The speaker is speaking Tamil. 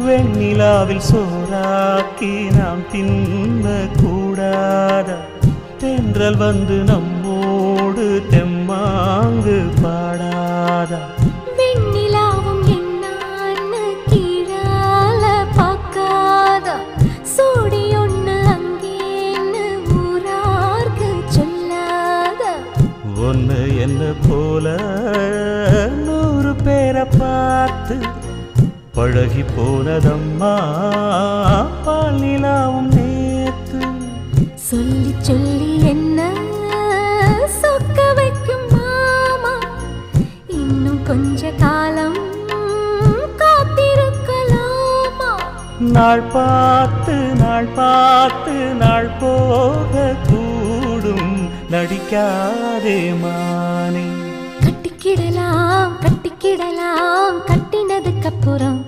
வெண்ணிலாவில் சோறாக்கி நாம் தின்ன கூடாதா? தென்றல் வந்து நம்மோடு தெம்மாங்கு பாடாதா? வெண்ணிலாவும் என்னான்னு கீழால பார்க்காதா? சோடி ஒண்ணு அங்கேன்னு ஊரார்க்கு சொல்லாதா? ஒன்னு என்ன போல 100 பேரை பார்த்து பழகி போனதம்மா பால் நிலாவும் நேத்து. சொல்லி சொல்லி என்ன சொக்க வைக்கும் மாமா, இன்னும் கொஞ்ச காலம் காத்திருக்கலாமா? நாள் பார்த்து நாள் பார்த்து நாள் போக கூடும், நடிக்காதே மானே. கட்டிக்கிடலாம் கட்டிக்கிடலாம், கட்டினதுக்கு அப்புறம்